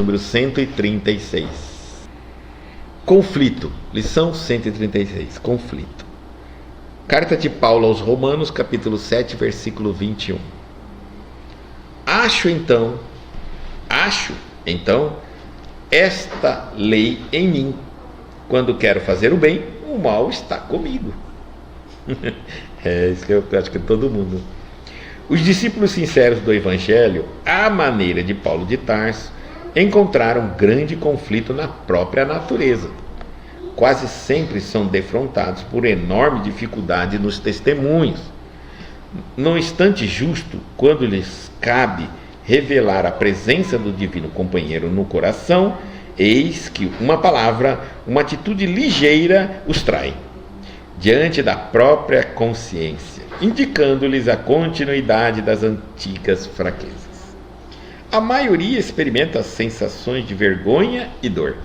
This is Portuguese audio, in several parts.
número 136. Conflito. Lição 136. Conflito. Carta de Paulo aos Romanos, capítulo 7, versículo 21. Acho então esta lei em mim: quando quero fazer o bem, o mal está comigo. É isso que eu acho que todo mundo. Os discípulos sinceros do Evangelho, à maneira de Paulo de Tarso, encontraram grande conflito na própria natureza. Quase sempre são defrontados por enorme dificuldade nos testemunhos. No instante justo, quando lhes cabe revelar a presença do divino companheiro no coração, eis que uma palavra, uma atitude ligeira os trai diante da própria consciência, indicando-lhes a continuidade das antigas fraquezas. A maioria experimenta sensações de vergonha e dor.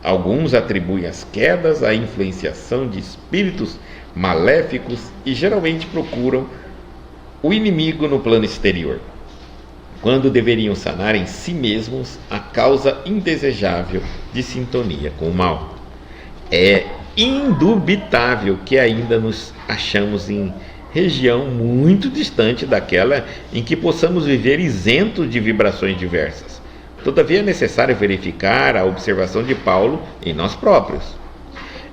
Alguns atribuem as quedas à influenciação de espíritos maléficos e geralmente procuram o inimigo no plano exterior, quando deveriam sanar em si mesmos a causa indesejável de sintonia com o mal. É indubitável que ainda nos achamos em região muito distante daquela em que possamos viver isentos de vibrações diversas. Todavia é necessário verificar a observação de Paulo em nós próprios.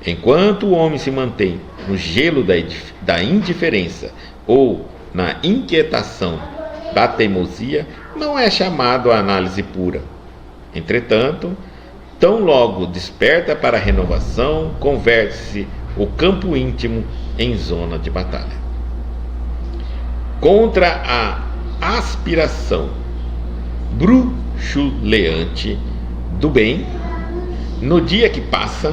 Enquanto o homem se mantém no gelo da indiferença ou na inquietação da teimosia, não é chamado à análise pura. Entretanto, tão logo desperta para a renovação, converte-se o campo íntimo em zona de batalha. Contra a aspiração bruxuleante do bem, no dia que passa,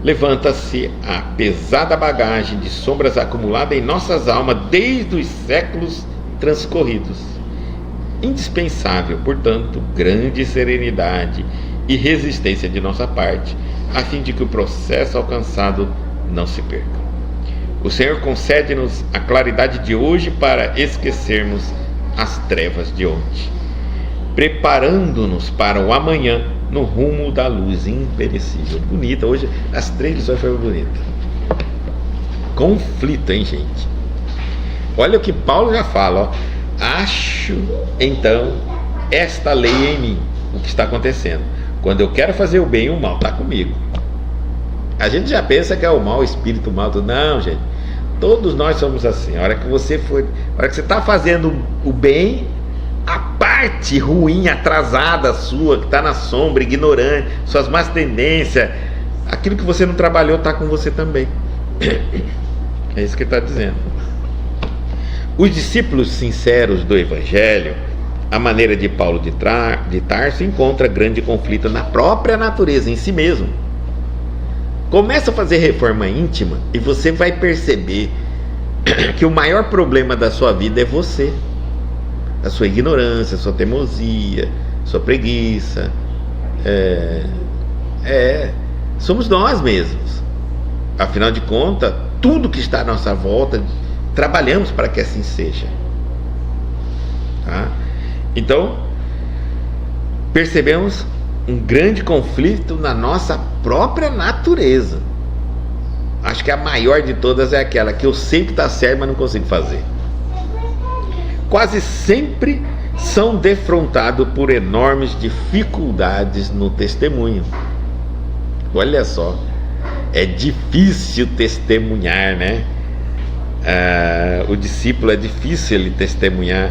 levanta-se a pesada bagagem de sombras acumulada em nossas almas desde os séculos transcorridos. Indispensável, portanto, grande serenidade e resistência de nossa parte, a fim de que o processo alcançado não se perca. O Senhor concede-nos a claridade de hoje para esquecermos as trevas de ontem, preparando-nos para o amanhã no rumo da luz imperecível. Bonita, hoje as 3 lições foram bonitas. Conflito, hein, gente? Olha o que Paulo já fala, ó. Acho então esta lei em mim. O que está acontecendo? Quando eu quero fazer o bem, o mal está comigo. A gente já pensa que é o mal, o espírito mal. Não, gente. Todos nós somos assim. A hora que você está fazendo o bem, a parte ruim, atrasada sua, que está na sombra, ignorante, suas más tendências, aquilo que você não trabalhou está com você também. É isso que ele está dizendo. Os discípulos sinceros do Evangelho, à maneira de Paulo de Tarso, encontra grande conflito na própria natureza, em si mesmo. Começa a fazer reforma íntima e você vai perceber que o maior problema da sua vida é você. A sua ignorância, a sua teimosia, a sua preguiça. Somos nós mesmos. Afinal de contas, tudo que está à nossa volta, trabalhamos para que assim seja. Tá? Então, percebemos um grande conflito na nossa própria natureza. Acho que a maior de todas é aquela que eu sei que está certo, mas não consigo fazer. Quase sempre são defrontados por enormes dificuldades no testemunho. Olha só, é difícil testemunhar, né? O discípulo é difícil ele testemunhar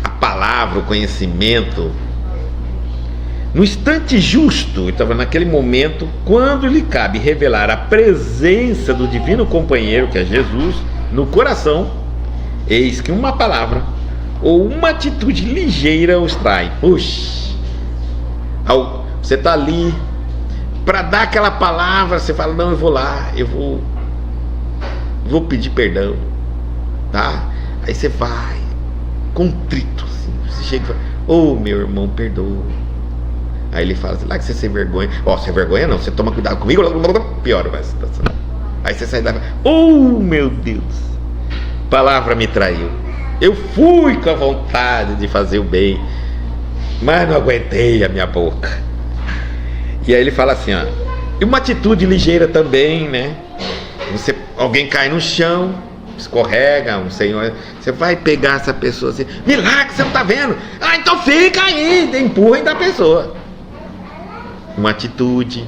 a palavra, o conhecimento. No instante justo, estava naquele momento, quando lhe cabe revelar a presença do divino companheiro, que é Jesus, no coração, eis que uma palavra ou uma atitude ligeira os trai. Puxa, você está ali para dar aquela palavra, você fala, não, eu vou lá, eu vou pedir perdão, tá? Aí você vai contrito, assim, você chega e fala, ô meu irmão, perdoa. Aí ele fala assim, lá que você sem vergonha. Sem vergonha não, você toma cuidado comigo, piora a situação. Aí você sai da... meu Deus, palavra me traiu. Eu fui com a vontade de fazer o bem, mas não aguentei a minha boca. E aí ele fala assim, ó, e uma atitude ligeira também, né? Alguém cai no chão, escorrega, um senhor, você vai pegar essa pessoa assim, milagre, você não tá vendo? Ah, então fica aí, empurra da pessoa. Uma atitude.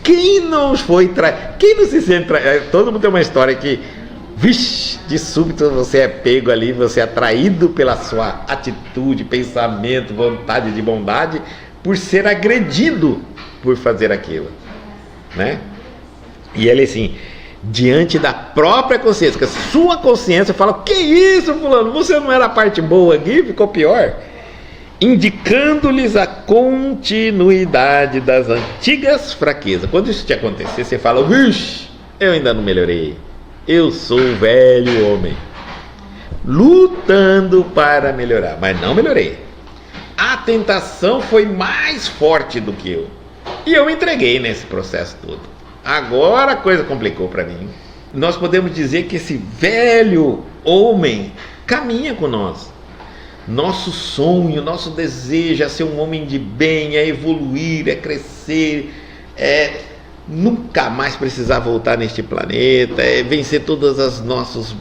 Quem não foi traído? Quem não se sente traído? Todo mundo tem uma história que, vixe, de súbito você é pego ali, você é atraído pela sua atitude, pensamento, vontade de bondade, por ser agredido por fazer aquilo, né? E ele assim, diante da própria consciência, que a sua consciência fala, que isso, fulano, você não era a parte boa aqui, ficou pior, indicando-lhes a continuidade das antigas fraquezas. Quando isso te acontecer, você fala, vixe, eu ainda não melhorei, eu sou um velho homem lutando para melhorar, mas não melhorei. A tentação foi mais forte do que eu, e eu me entreguei nesse processo todo. Agora a coisa complicou para mim. Nós podemos dizer que esse velho homem caminha com nós. Nosso sonho, nosso desejo é ser um homem de bem, é evoluir, é crescer, é nunca mais precisar voltar neste planeta, é vencer todas as nossas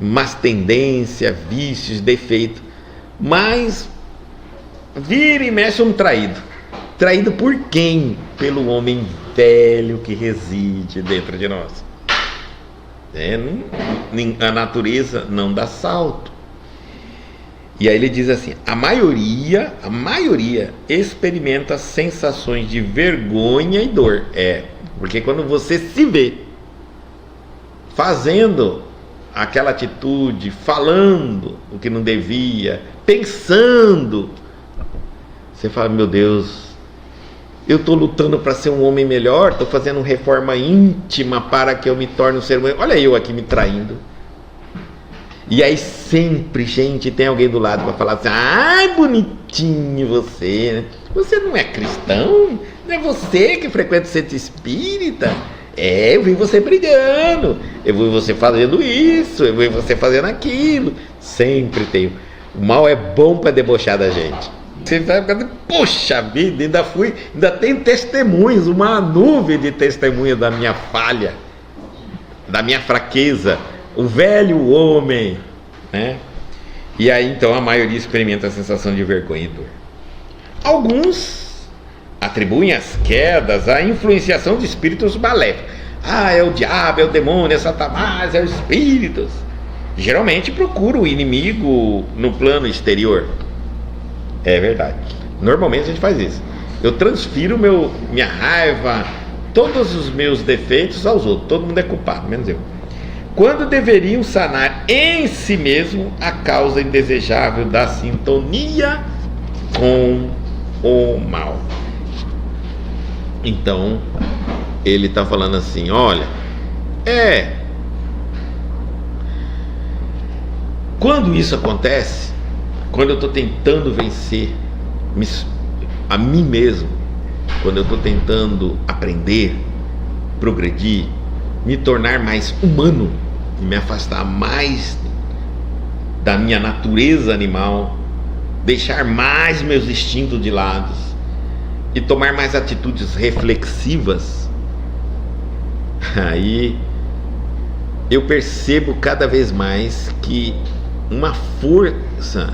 más tendências, vícios, defeitos. Mas vira e mexe um traído. Traído por quem? Pelo homem velho que reside dentro de nós. A natureza não dá salto. E aí ele diz assim, a maioria experimenta sensações de vergonha e dor. Porque quando você se vê fazendo aquela atitude, falando o que não devia, pensando, você fala, meu Deus, eu estou lutando para ser um homem melhor, estou fazendo reforma íntima para que eu me torne um ser humano. Olha eu aqui me traindo. E aí sempre, gente, tem alguém do lado para falar assim, ai, bonitinho você, né? Você não é cristão? Não é você que frequenta o centro espírita? Eu vi você brigando, eu vi você fazendo isso, eu vi você fazendo aquilo. Sempre tem. O mal é bom para debochar da gente. Você vai ficando, poxa vida, ainda tem testemunhos, uma nuvem de testemunhas da minha falha, da minha fraqueza, o velho homem, né? E aí então a maioria experimenta a sensação de vergonha e dor. Alguns atribuem as quedas à influenciação de espíritos maléficos. É o diabo, é o demônio, é Satanás, é os espíritos. Geralmente procura o inimigo no plano exterior. É verdade. Normalmente a gente faz isso. Eu transfiro minha raiva, todos os meus defeitos aos outros. Todo mundo é culpado, menos eu. Quando deveriam sanar em si mesmo a causa indesejável da sintonia com o mal. Então, ele está falando assim, olha, quando isso acontece, quando eu estou tentando vencer a mim mesmo, quando eu estou tentando aprender, progredir, me tornar mais humano, me afastar mais da minha natureza animal, deixar mais meus instintos de lado e tomar mais atitudes reflexivas, aí eu percebo cada vez mais que uma força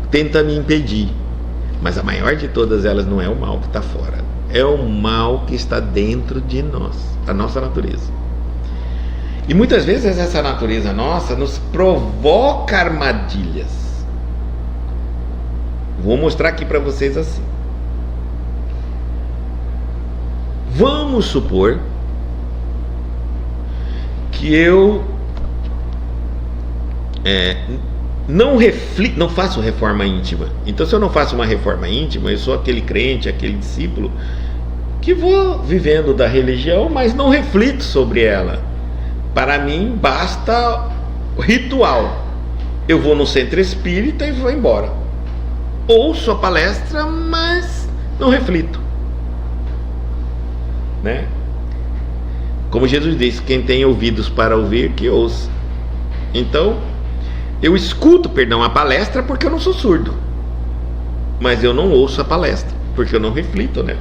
tenta me impedir, mas a maior de todas elas não é o mal que está fora, é o mal que está dentro de nós, a nossa natureza. E muitas vezes essa natureza nossa nos provoca armadilhas. Vou mostrar aqui para vocês assim. Vamos supor que eu não faço reforma íntima. Então, se eu não faço uma reforma íntima, eu sou aquele crente, aquele discípulo que vou vivendo da religião, mas não reflito sobre ela. Para mim basta o ritual. Eu vou no centro espírita e vou embora. Ouço a palestra, mas não reflito, né? Como Jesus disse, quem tem ouvidos para ouvir, que ouça. Então, eu escuto, a palestra porque eu não sou surdo. mas eu não ouço a palestra, porque eu não reflito, né?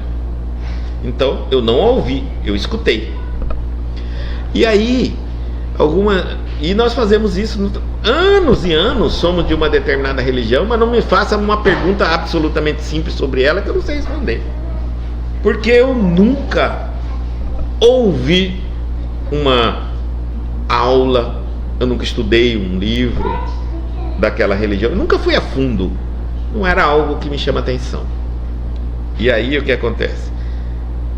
Então eu não ouvi, eu escutei. E aí, e nós fazemos isso anos e anos, somos de uma determinada religião, mas não me faça uma pergunta absolutamente simples sobre ela que eu não sei responder. Porque eu nunca ouvi uma aula, eu nunca estudei um livro daquela religião, eu nunca fui a fundo, não era algo que me chama atenção. E aí o que acontece?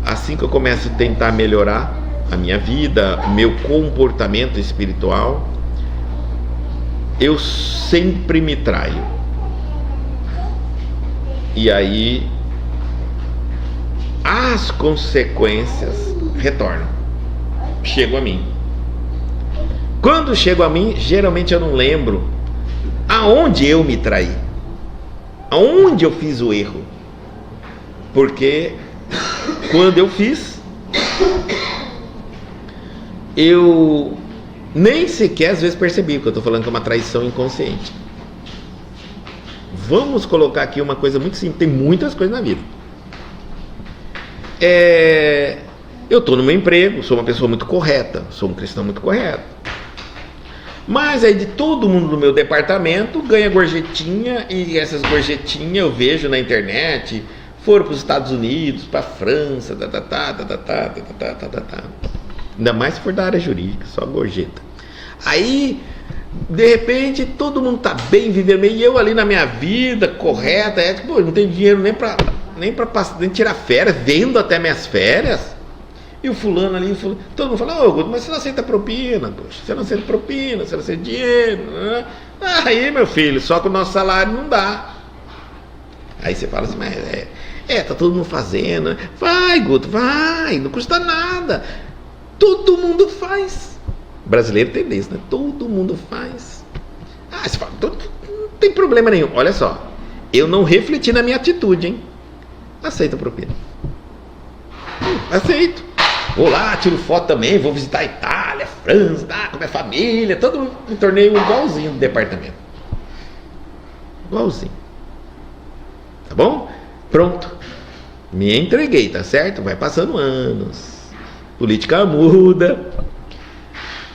Assim que eu começo a tentar melhorar a minha vida, meu comportamento espiritual, eu sempre me traio. E aí as consequências retornam, chegam a mim. Quando chegam a mim, geralmente eu não lembro aonde eu me traí, aonde eu fiz o erro, porque quando eu fiz, eu nem sequer às vezes percebi, porque eu estou falando que é uma traição inconsciente. Vamos colocar aqui uma coisa muito simples, tem muitas coisas na vida. Eu estou no meu emprego, sou uma pessoa muito correta, sou um cristão muito correto, mas aí de todo mundo do meu departamento ganha gorjetinha, e essas gorjetinhas eu vejo na internet, foram para os Estados Unidos, para a França, ainda mais se for da área jurídica, só gorjeta. Aí, de repente, todo mundo tá bem, vivendo bem, e eu ali na minha vida, correta, não tenho dinheiro nem tirar férias, vendo até minhas férias. E o fulano ali, todo mundo fala, Guto, mas você não aceita propina, poxa, você não aceita propina, você não aceita dinheiro, né? Aí, meu filho, só que o nosso salário não dá. Aí você fala assim, mas tá todo mundo fazendo, vai, Guto, vai, não custa nada. Todo mundo faz. O brasileiro tem isso, né? Todo mundo faz. Você fala, não tem problema nenhum. Olha só, eu não refleti na minha atitude, hein? Aceito a propina. Aceito. Vou lá, tiro foto também, vou visitar a Itália, a França, com a minha família, todo mundo, me tornei igualzinho do departamento. Igualzinho. Tá bom? Pronto. Me entreguei, tá certo? Vai passando anos. Política muda.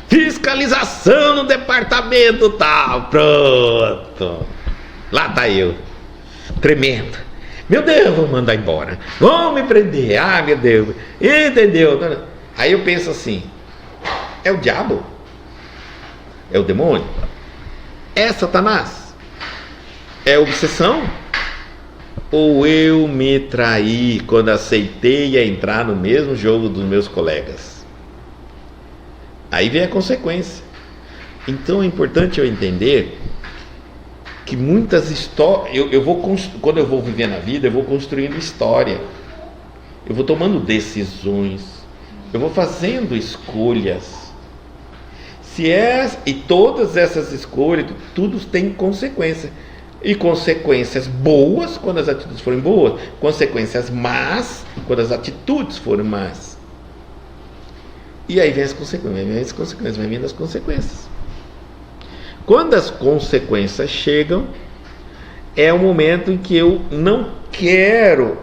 Fiscalização no departamento tal. Pronto. Lá tá eu. Tremendo. Meu Deus, vou mandar embora. Vão me prender. Meu Deus. Entendeu? Aí eu penso assim, é o diabo? É o demônio? É Satanás? É obsessão? Ou eu me traí quando aceitei entrar no mesmo jogo dos meus colegas? Aí vem a consequência. Então é importante eu entender que muitas histórias, quando eu vou viver na vida, eu vou construindo história, eu vou tomando decisões, eu vou fazendo escolhas. E todas essas escolhas, tudo tem consequência. E consequências boas quando as atitudes forem boas, consequências más quando as atitudes forem más. E aí vem as consequências, vem vindo as consequências. Quando as consequências chegam, é o momento em que eu não quero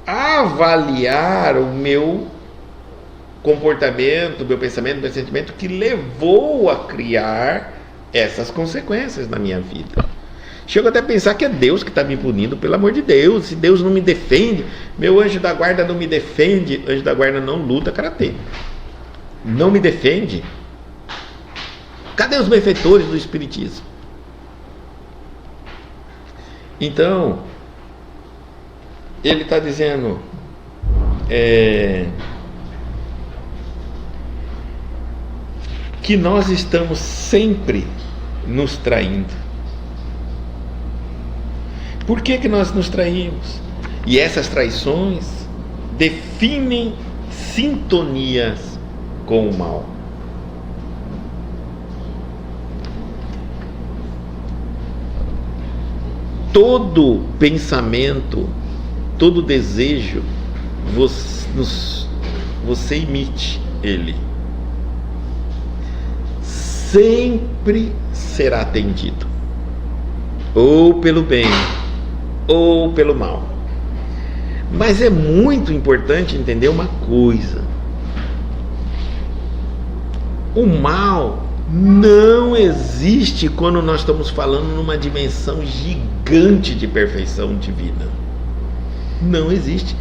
avaliar o meu comportamento, o meu pensamento, o meu sentimento que levou a criar essas consequências na minha vida. Chego até a pensar que é Deus que está me punindo, pelo amor de Deus. Se Deus não me defende, meu anjo da guarda não me defende, anjo da guarda não luta karatê, não me defende. Cadê os benfeitores do Espiritismo? Então, ele está dizendo, que nós estamos sempre nos traindo. Por que nós nos traímos? E essas traições definem sintonias com o mal. Todo pensamento, todo desejo, você emite ele. Sempre será atendido. Ou pelo bem, ou pelo mal. Mas é muito importante entender uma coisa: o mal não existe quando nós estamos falando numa dimensão gigante de perfeição divina. Não existe.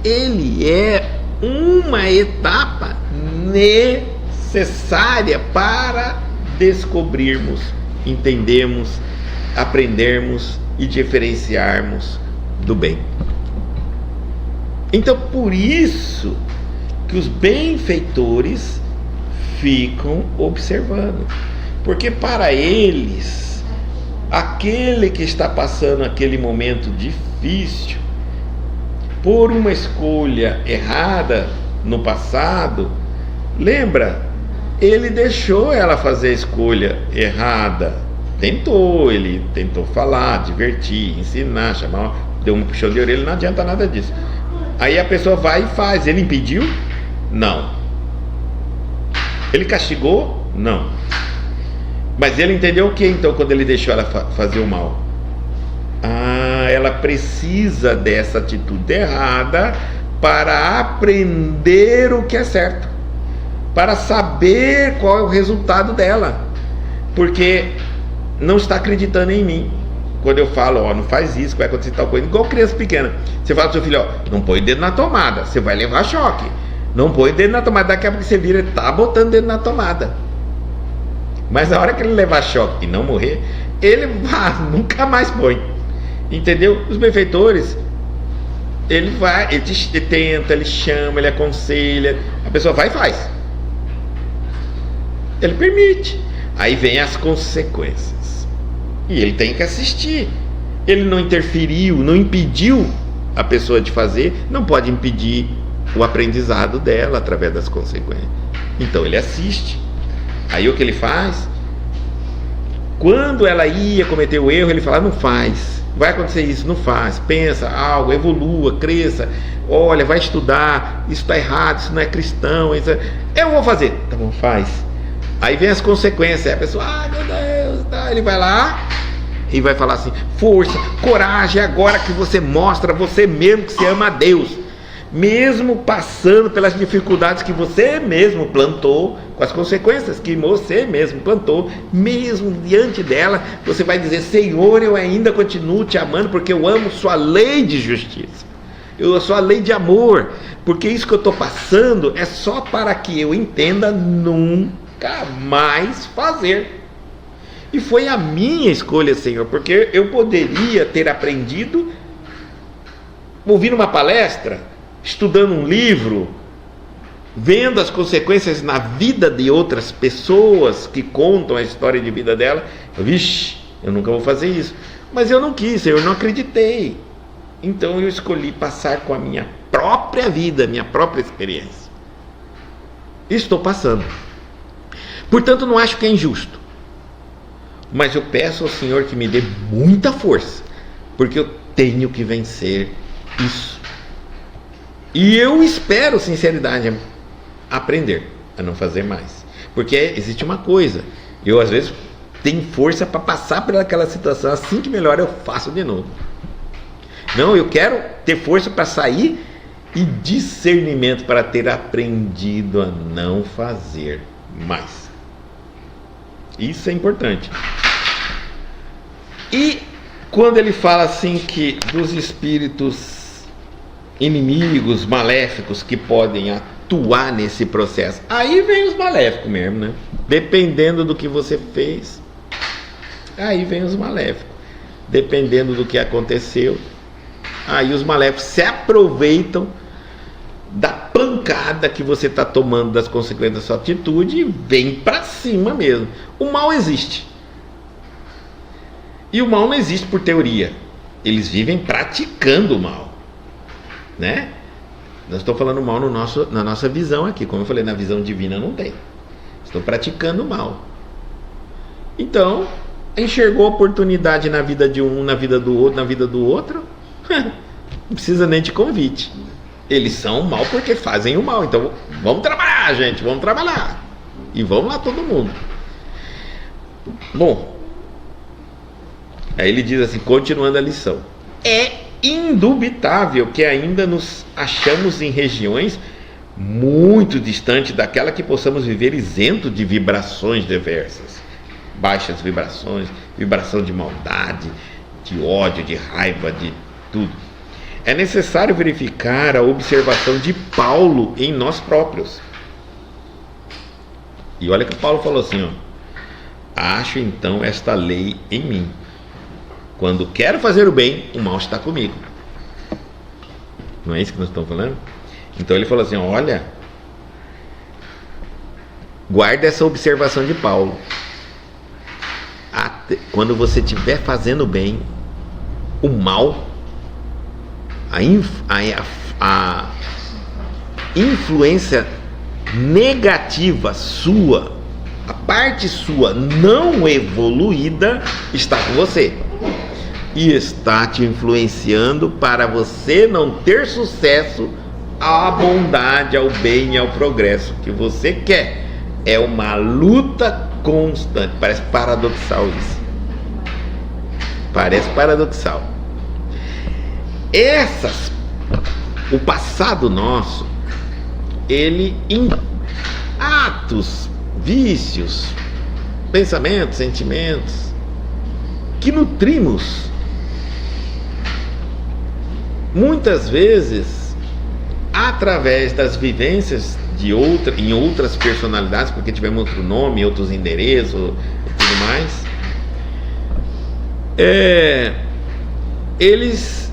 Ele é uma etapa necessária para descobrirmos, entendermos, aprendermos e diferenciarmos do bem. Então, por isso que os benfeitores ficam observando, porque para eles, aquele que está passando aquele momento difícil, por uma escolha errada no passado, lembra, ele deixou ela fazer a escolha errada, ele tentou falar, divertir, ensinar, chamar, deu um puxão de orelha, não adianta nada disso. Aí a pessoa vai e faz. Ele impediu? Não. Ele castigou? Não. Mas ele entendeu o que então quando ele deixou ela fazer o mal? Ela precisa dessa atitude errada para aprender o que é certo, para saber qual é o resultado dela, porque não está acreditando em mim. Quando eu falo, não faz isso, vai acontecer tal coisa, igual criança pequena, você fala pro seu filho, não põe o dedo na tomada, você vai levar choque. Não põe o dedo na tomada, daqui a pouco você vira, ele tá botando o dedo na tomada. Mas na hora que ele levar choque e não morrer, ele nunca mais põe. Entendeu? Os benfeitores, ele vai, ele tenta, ele chama, ele aconselha, a pessoa vai e faz. Ele permite. Aí vem as consequências. E ele tem que assistir. Ele não interferiu, não impediu a pessoa de fazer, não pode impedir o aprendizado dela através das consequências. Então ele assiste. Aí o que ele faz? Quando ela ia cometer o erro, ele fala, não faz, vai acontecer isso, não faz, pensa algo, evolua, cresça, olha, vai estudar, isso está errado, isso não é cristão, isso é... eu vou fazer, tá bom, faz. Aí vem as consequências, a pessoa, meu Deus, tá. Ele vai lá e vai falar assim, força, coragem, agora que você mostra você mesmo que você ama a Deus, mesmo passando pelas dificuldades que você mesmo plantou, com as consequências que você mesmo plantou, mesmo diante dela, você vai dizer, Senhor, eu ainda continuo te amando, porque eu amo sua lei de justiça, eu sua lei de amor, porque isso que eu estou passando é só para que eu entenda nunca mais fazer. E foi a minha escolha, Senhor, porque eu poderia ter aprendido ouvindo uma palestra, estudando um livro, vendo as consequências na vida de outras pessoas que contam a história de vida dela. Vixe, eu nunca vou fazer isso. Mas eu não quis, eu não acreditei. Então eu escolhi passar com a minha própria vida, minha própria experiência. Estou passando. Portanto, não acho que é injusto. Mas eu peço ao Senhor que me dê muita força, porque eu tenho que vencer isso. E eu espero, sinceridade, aprender a não fazer mais. Porque existe uma coisa, eu às vezes tenho força para passar por aquela situação, assim que melhor eu faço de novo. Não, eu quero ter força para sair e discernimento para ter aprendido a não fazer mais. Isso é importante. E quando ele fala assim que dos espíritos inimigos, maléficos que podem atuar nesse processo, aí vem os maléficos mesmo, né? Dependendo do que você fez, aí vem os maléficos. Dependendo do que aconteceu, aí os maléficos se aproveitam da pancada que você está tomando, das consequências da sua atitude, e vem para cima mesmo. O mal existe. E o mal não existe por teoria. Eles vivem praticando o mal, né? Nós estamos falando mal na nossa visão aqui. Como eu falei, na visão divina não tem. Estão praticando o mal. Então, enxergou a oportunidade na vida de um, na vida do outro, na vida do outro, não precisa nem de convite. Eles são mal porque fazem o mal. Então, vamos trabalhar, gente, vamos trabalhar. E vamos lá todo mundo. Bom, aí ele diz assim, continuando a lição. é indubitável que ainda nos achamos em regiões muito distantes daquela que possamos viver isento de vibrações diversas, baixas vibrações, vibração de maldade, de ódio, de raiva, de tudo. É necessário verificar a observação de Paulo em nós próprios. E olha que Paulo falou assim, ó: acho então esta lei em mim: quando quero fazer o bem, o mal está comigo. Não é isso que nós estamos falando? Então ele falou assim, olha, guarda essa observação de Paulo. Quando você estiver fazendo bem, o mal, a influência negativa sua, a parte sua não evoluída, está com você e está te influenciando para você não ter sucesso à bondade, ao bem e ao progresso que você quer. É uma luta constante. Parece paradoxal isso. Parece paradoxal. O passado nosso, ele em atos, vícios, pensamentos, sentimentos que nutrimos muitas vezes através das vivências em outras personalidades, porque tivemos outro nome, outros endereços e tudo mais, eles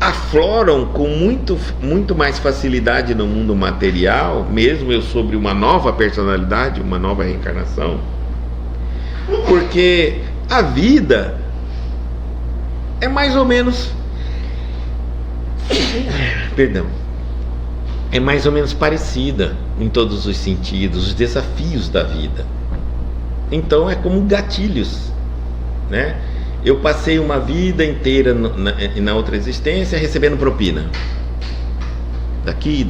afloram com muito mais facilidade no mundo material, mesmo eu sobre uma nova personalidade, uma nova reencarnação, porque a vida é mais ou menos é mais ou menos parecida em todos os sentidos, os desafios da vida. Então é como gatilhos, né? Eu passei uma vida inteira na outra existência recebendo propina, daqui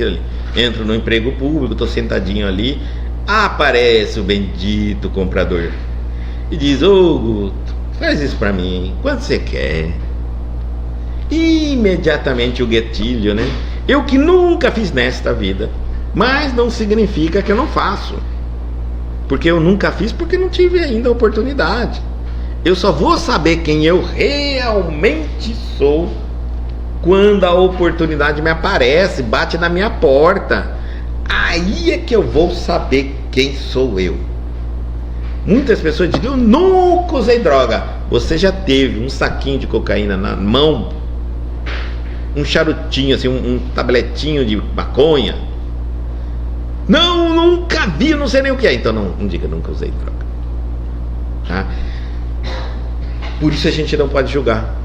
ali. Entro no emprego público, estou sentadinho ali, aparece o bendito comprador e diz: ô Guto, faz isso para mim, quanto você quer? Imediatamente o gatilho, né? Eu que nunca fiz nesta vida, mas não significa que eu não faço, porque eu nunca fiz, porque não tive ainda a oportunidade. Eu só vou saber quem eu realmente sou quando a oportunidade me aparece, bate na minha porta. Aí é que eu vou saber quem sou eu. Muitas pessoas dizem: eu nunca usei droga. Você já teve um saquinho de cocaína na mão? Um charutinho, assim, um tabletinho de maconha? Não, nunca vi, não sei nem o que é. Então não diga nunca usei droga, tá? Por isso a gente não pode julgar,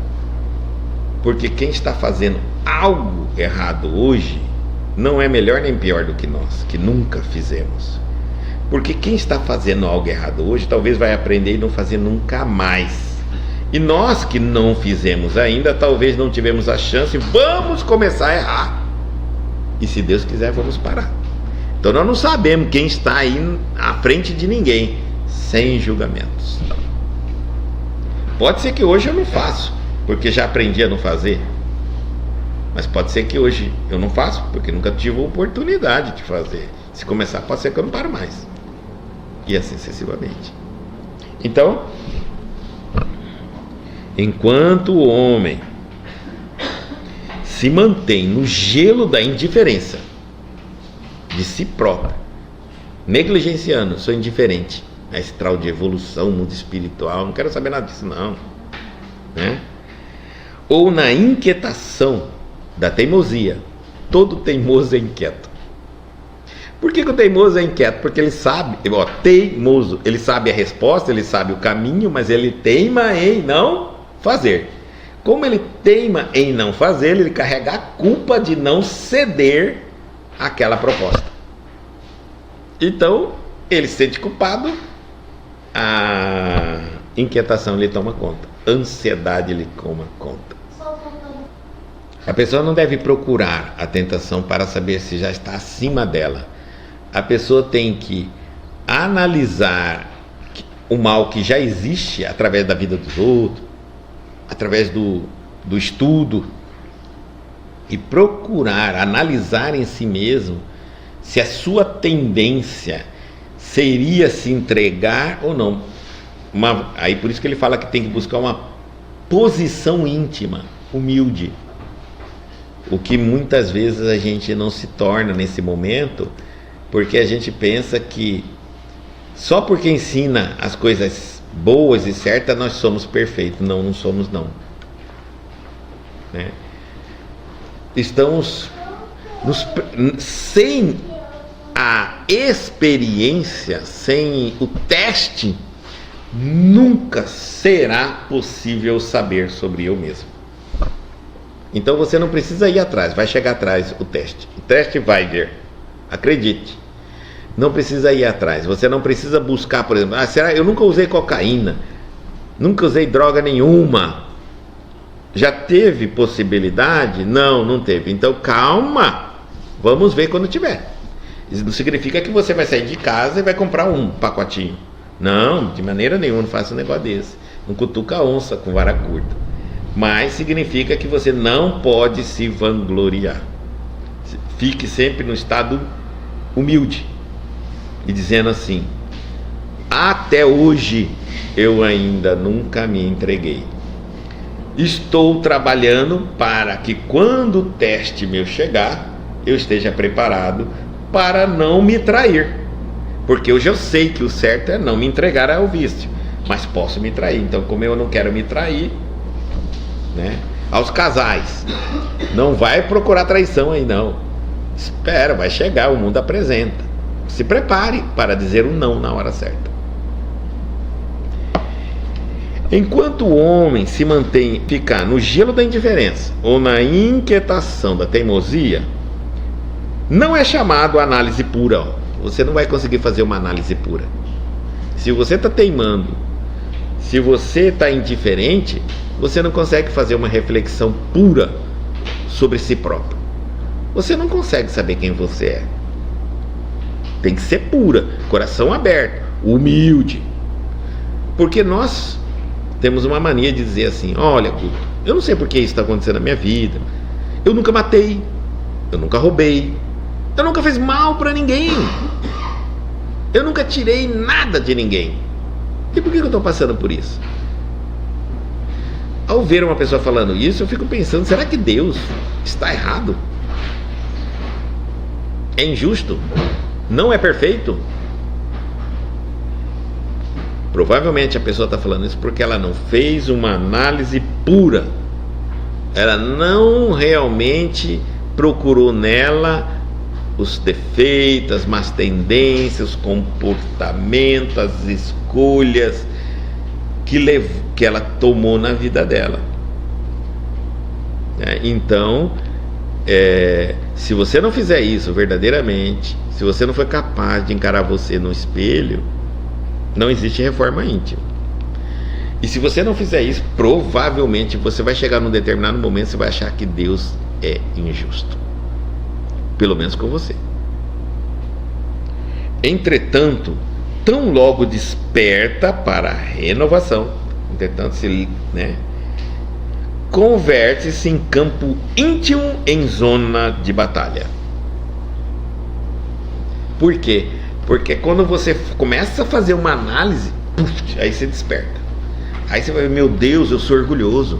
porque quem está fazendo algo errado hoje não é melhor nem pior do que nós, que nunca fizemos. Porque quem está fazendo algo errado hoje talvez vai aprender e não fazer nunca mais. E nós que não fizemos ainda, talvez não tivemos a chance, vamos começar a errar. E se Deus quiser, vamos parar. Então nós não sabemos quem está aí à frente de ninguém, sem julgamentos. Pode ser que hoje eu não faço, porque já aprendi a não fazer. Mas pode ser que hoje eu não faço, porque nunca tive a oportunidade de fazer. Se começar, pode ser que eu não paro mais. E assim sucessivamente. Então, enquanto o homem se mantém no gelo da indiferença de si próprio, negligenciando, sou indiferente a esse trau de evolução, mundo espiritual, não quero saber nada disso não, né? Ou na inquietação da teimosia. Todo teimoso é inquieto. Por que o teimoso é inquieto? Porque ele sabe, teimoso, ele sabe a resposta, ele sabe o caminho, mas ele teima em não fazer. Como ele teima em não fazer, ele carrega a culpa de não ceder àquela proposta. Então, ele se sente culpado, a inquietação lhe toma conta, a ansiedade lhe toma conta. A pessoa não deve procurar a tentação para saber se já está acima dela. A pessoa tem que analisar o mal que já existe através da vida dos outros, através do estudo, e procurar analisar em si mesmo se a sua tendência seria se entregar ou não. Aí por isso que ele fala que tem que buscar uma posição íntima, humilde. O que muitas vezes a gente não se torna nesse momento, porque a gente pensa que só porque ensina as coisas boas e certas nós somos perfeitos. Não, não somos não. Né? Estamos sem a experiência, sem o teste, nunca será possível saber sobre eu mesmo. Então você não precisa ir atrás, vai chegar atrás o teste vai vir, acredite, não precisa ir atrás, você não precisa buscar, por exemplo, será eu nunca usei cocaína, nunca usei droga nenhuma. Já teve possibilidade? Não, não teve. Então calma, vamos ver quando tiver. Isso não significa que você vai sair de casa e vai comprar um pacotinho. Não, de maneira nenhuma, não faça um negócio desse. Não cutuca a onça com vara curta. Mas significa que você não pode se vangloriar. Fique sempre no estado humilde e dizendo assim: até hoje eu ainda nunca me entreguei. Estou trabalhando para que quando o teste meu chegar, eu esteja preparado para não me trair. Porque hoje eu sei que o certo é não me entregar ao vício, mas posso me trair. Então, como eu não quero me trair, né? Aos casais, não vai procurar traição aí não. Espera, vai chegar, o mundo apresenta. Se prepare para dizer um não na hora certa. Enquanto o homem se mantém, ficar no gelo da indiferença ou na inquietação da teimosia, não é chamado análise pura. Você não vai conseguir fazer uma análise pura. Se você está teimando, se você está indiferente, você não consegue fazer uma reflexão pura sobre si próprio. Você não consegue saber quem você é. Tem que ser pura, coração aberto, humilde. Porque nós temos uma mania de dizer assim: olha, eu não sei por que isso está acontecendo na minha vida. Eu nunca matei, eu nunca roubei, eu nunca fiz mal para ninguém, eu nunca tirei nada de ninguém. E por que eu estou passando por isso? Ao ver uma pessoa falando isso, eu fico pensando: será que Deus está errado? É injusto? Não é perfeito? Provavelmente a pessoa está falando isso porque ela não fez uma análise pura. Ela não realmente procurou nela os defeitos, as más tendências, os comportamentos, as escolhas que ela tomou na vida dela. Então, se você não fizer isso verdadeiramente, se você não for capaz de encarar você no espelho, não existe reforma íntima. E se você não fizer isso, provavelmente você vai chegar num determinado momento, você vai achar que Deus é injusto, pelo menos com você. Entretanto, tão logo desperta para a renovação, entretanto converte-se em campo íntimo, em zona de batalha. Por quê? Porque quando você começa a fazer uma análise, aí você desperta. Aí você vai ver: meu Deus, eu sou orgulhoso.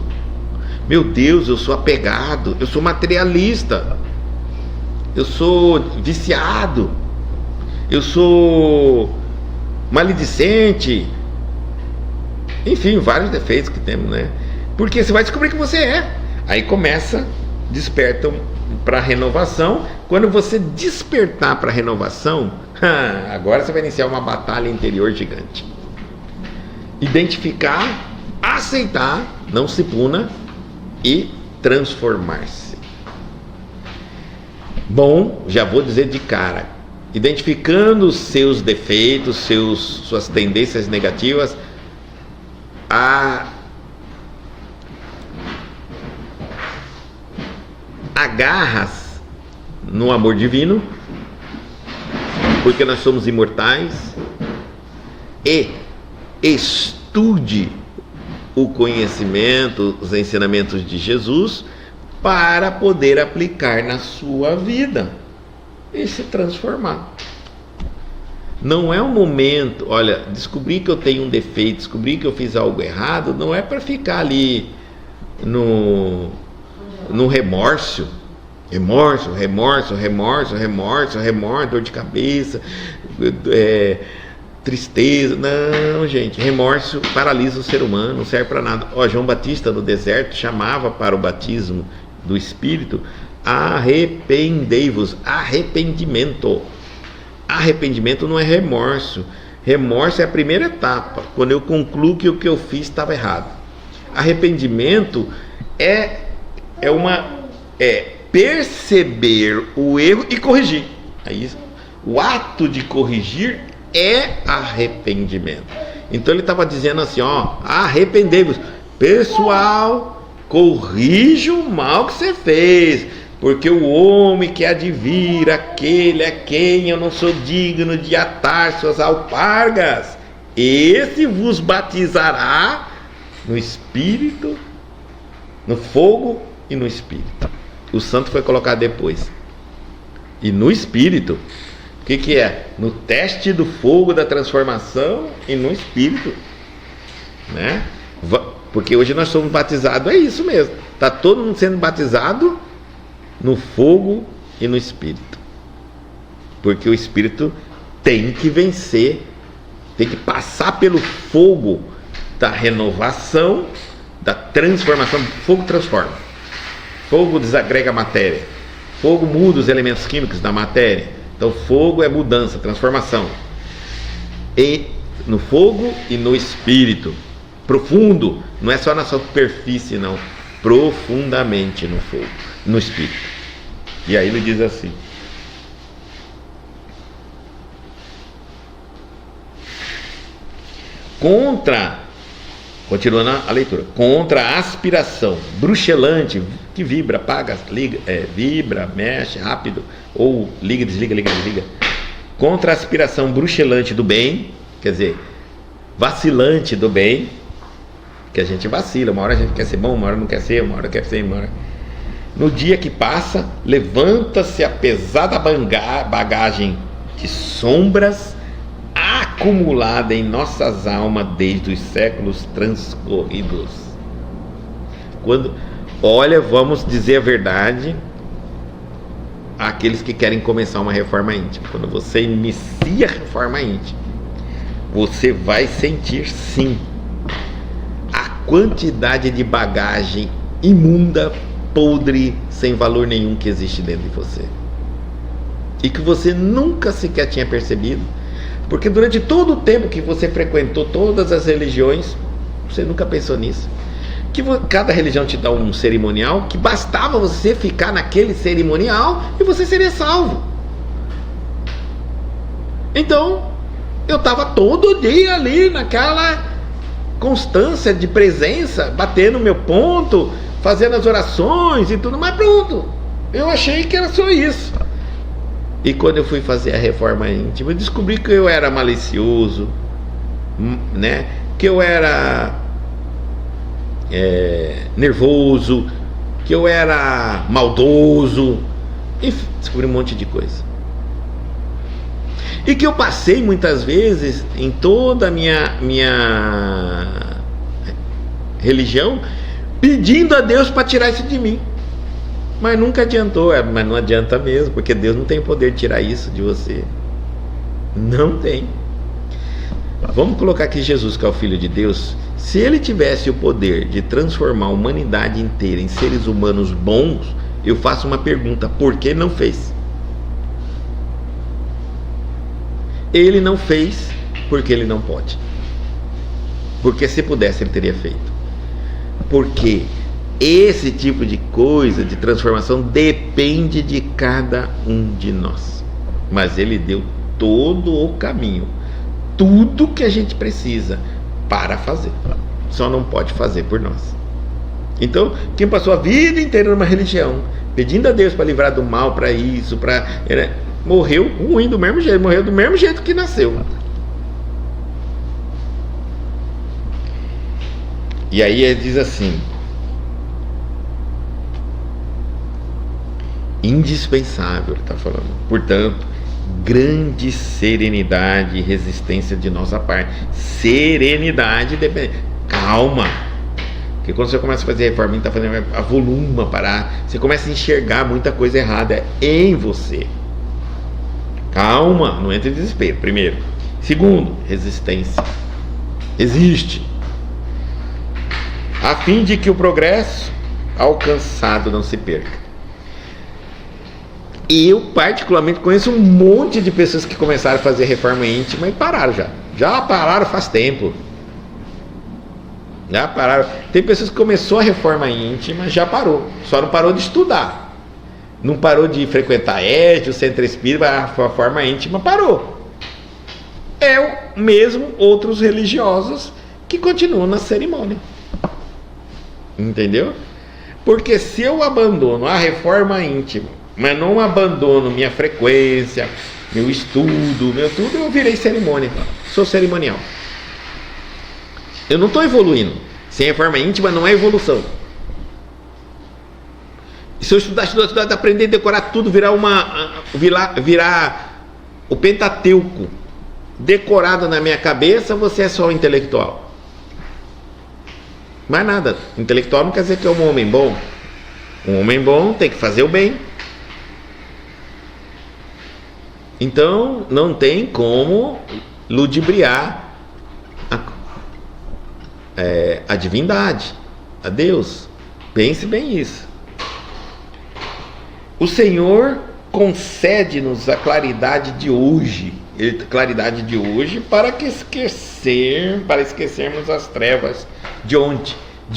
Meu Deus, eu sou apegado. Eu sou materialista. Eu sou viciado. Eu sou maledicente. Enfim, vários defeitos que temos, né? Porque você vai descobrir que você é. Aí despertam para a renovação. Quando você despertar para a renovação, agora você vai iniciar uma batalha interior gigante. Identificar, aceitar, não se puna, e transformar-se. Bom, já vou dizer de cara: identificando os seus defeitos, suas tendências negativas, agarras no amor divino, porque nós somos imortais, e estude o conhecimento, os ensinamentos de Jesus para poder aplicar na sua vida e se transformar. Não é um momento, olha, descobri que eu tenho um defeito, descobri que eu fiz algo errado, não é para ficar ali no remorso, dor de cabeça, tristeza. Não, gente, remorso paralisa o ser humano, não serve para nada. João Batista no deserto chamava para o batismo do Espírito: arrependei-vos, arrependimento. Arrependimento não é remorso. Remorso é a primeira etapa, quando eu concluo que o que eu fiz estava errado. Arrependimento é perceber o erro e corrigir. Aí, o ato de corrigir é arrependimento. Então ele estava dizendo assim, arrependei-vos. Pessoal, corrija o mal que você fez, porque o homem que há de vir, aquele a quem eu não sou digno de atar suas alpargas, esse vos batizará no Espírito, no fogo e no Espírito. O santo foi colocado depois. E no Espírito, o que é? No teste do fogo da transformação e no Espírito, né? Porque hoje nós somos batizados, é isso mesmo. Está todo mundo sendo batizado no fogo e no Espírito. Porque o Espírito tem que vencer, tem que passar pelo fogo da renovação, da transformação. Fogo transforma, fogo desagrega a matéria, fogo muda os elementos químicos da matéria. Então fogo é mudança, transformação. E no fogo e no Espírito, profundo, não é só na superfície não, profundamente no fogo, no Espírito. E aí ele diz assim: continuando a leitura, contra a aspiração bruxelante que vibra, apaga, liga, vibra, mexe rápido, ou liga, desliga, contra a aspiração bruxelante do bem, quer dizer, vacilante do bem, que a gente vacila, uma hora a gente quer ser bom, uma hora não quer ser, uma hora quer ser, uma hora... No dia que passa, levanta-se a pesada bagagem de sombras acumulada em nossas almas desde os séculos transcorridos. Vamos dizer a verdade àqueles que querem começar uma reforma íntima. Quando você inicia a reforma íntima, você vai sentir sim a quantidade de bagagem imunda, podre, sem valor nenhum que existe dentro de você, e que você nunca sequer tinha percebido, porque durante todo o tempo que você frequentou todas as religiões, você nunca pensou nisso, que cada religião te dá um cerimonial, que bastava você ficar naquele cerimonial e você seria salvo. Então eu estava todo dia ali naquela constância de presença, batendo meu ponto, fazendo as orações e tudo, mas pronto, eu achei que era só isso. E quando eu fui fazer a reforma íntima, eu descobri que eu era malicioso, né? Que eu era nervoso, que eu era maldoso, enfim, descobri um monte de coisa. E que eu passei muitas vezes em toda a minha religião pedindo a Deus para tirar isso de mim, mas nunca adiantou. Mas não adianta mesmo, porque Deus não tem poder de tirar isso de você, não tem. Vamos colocar aqui Jesus, que é o Filho de Deus. Se ele tivesse o poder de transformar a humanidade inteira em seres humanos bons, eu faço uma pergunta: por que não fez? Ele não fez porque ele não pode, porque se pudesse ele teria feito. Porque esse tipo de coisa, de transformação, depende de cada um de nós. Mas ele deu todo o caminho, tudo que a gente precisa para fazer, só não pode fazer por nós. Então, quem passou a vida inteira numa religião, pedindo a Deus para livrar do mal, para isso, morreu ruim do mesmo jeito, morreu do mesmo jeito que nasceu. E aí ele diz assim: indispensável, ele está falando. Portanto, grande serenidade e resistência de nossa parte. Serenidade, calma. Porque quando você começa a fazer reforma, está fazendo a voluma parar, você começa a enxergar muita coisa errada em você. Calma, não entre em desespero, primeiro. Segundo, resistência. Existe. A fim de que o progresso alcançado não se perca. Eu particularmente conheço um monte de pessoas que começaram a fazer reforma íntima e pararam já. Já pararam faz tempo. Já pararam. Tem pessoas que começou a reforma íntima, já parou. Só não parou de estudar. Não parou de frequentar o centro espírita, a reforma íntima parou. É o mesmo outros religiosos que continuam na cerimônia. Entendeu? Porque se eu abandono a reforma íntima, mas não abandono minha frequência, meu estudo, meu tudo, eu virei cerimônia. Sou cerimonial. Eu não estou evoluindo. Sem reforma íntima não é evolução. Se eu estudar, aprender a decorar tudo, virar o Pentateuco decorado na minha cabeça, você é só um intelectual. Mais nada. Intelectual não quer dizer que é um homem bom. Um homem bom tem que fazer o bem. Então não tem como ludibriar a divindade, a Deus. Pense bem isso. O Senhor concede-nos a claridade de hoje, para esquecermos as trevas de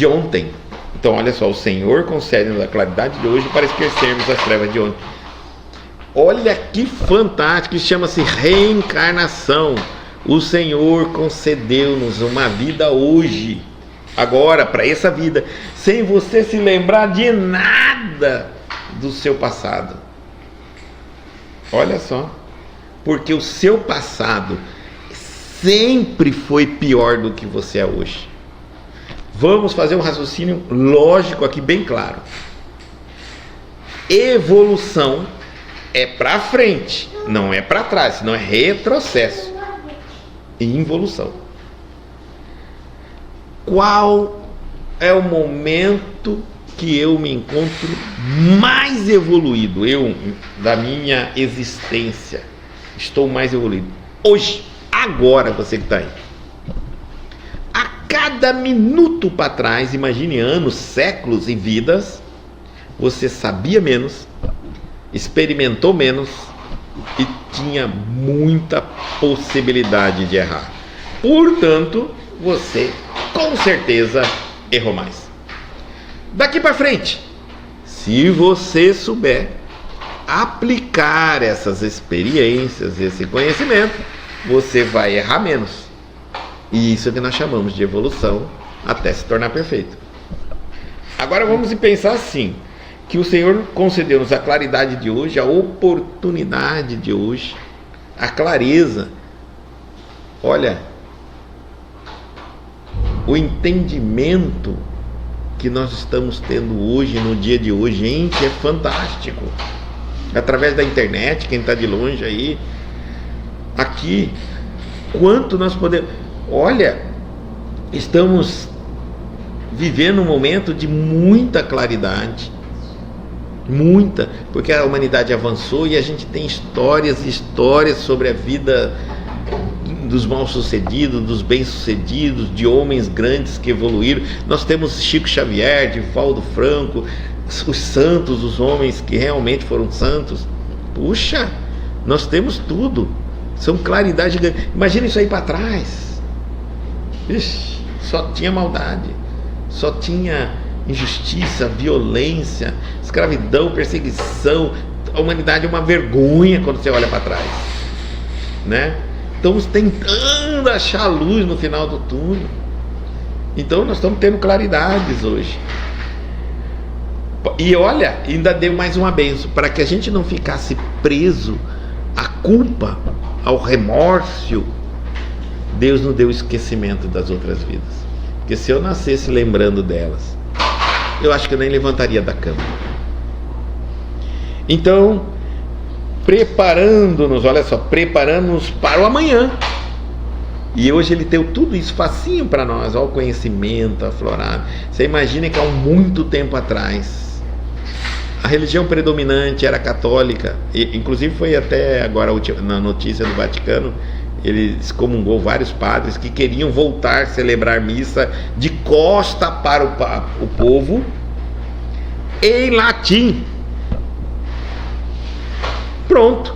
ontem. Então olha só, o Senhor concede-nos a claridade de hoje para esquecermos as trevas de ontem. Olha que fantástico, isso chama-se reencarnação. O Senhor concedeu-nos uma vida hoje, agora, para essa vida, sem você se lembrar de nada do seu passado. Olha só, porque o seu passado sempre foi pior do que você é hoje. Vamos fazer um raciocínio lógico aqui bem claro. Evolução é para frente, não é para trás, senão é retrocesso e involução. Qual é o momento que eu me encontro mais evoluído? Eu, da minha existência, estou mais evoluído hoje, agora, você que está aí. A cada minuto para trás, imagine anos, séculos e vidas, você sabia menos, experimentou menos e tinha muita possibilidade de errar. Portanto, você com certeza errou mais. Daqui para frente, se você souber aplicar essas experiências, esse conhecimento, você vai errar menos. E isso é que nós chamamos de evolução até se tornar perfeito. Agora vamos pensar assim, que o Senhor concedeu-nos a claridade de hoje, a oportunidade de hoje, a clareza. Olha, entendimento que nós estamos tendo hoje, no dia de hoje, gente, é fantástico. Através da internet, quem está de longe aí, aqui, quanto nós podemos... Olha, estamos vivendo um momento de muita claridade, muita, porque a humanidade avançou e a gente tem histórias e histórias sobre a vida dos mal-sucedidos, dos bem-sucedidos, de homens grandes que evoluíram. Nós temos Chico Xavier, Divaldo Franco, os santos, os homens que realmente foram santos. Puxa, nós temos tudo. São claridade. Imagina isso aí para trás. Ixi, só tinha maldade, só tinha injustiça, violência, escravidão, perseguição. A humanidade é uma vergonha quando você olha para trás, né? Estamos tentando achar luz no final do túnel. Então nós estamos tendo claridades hoje. E olha, ainda deu mais uma bênção, para que a gente não ficasse preso à culpa, ao remorso. Deus nos deu esquecimento das outras vidas. Porque se eu nascesse lembrando delas, eu acho que eu nem levantaria da cama. Então, preparando-nos, olha só, preparando-nos para o amanhã. E hoje ele deu tudo isso facinho para nós, ó, o conhecimento aflorado. Você imagina que há muito tempo atrás, a religião predominante era católica, e, inclusive foi até agora na notícia do Vaticano, ele excomungou vários padres que queriam voltar a celebrar missa de costa para o povo em latim. Pronto.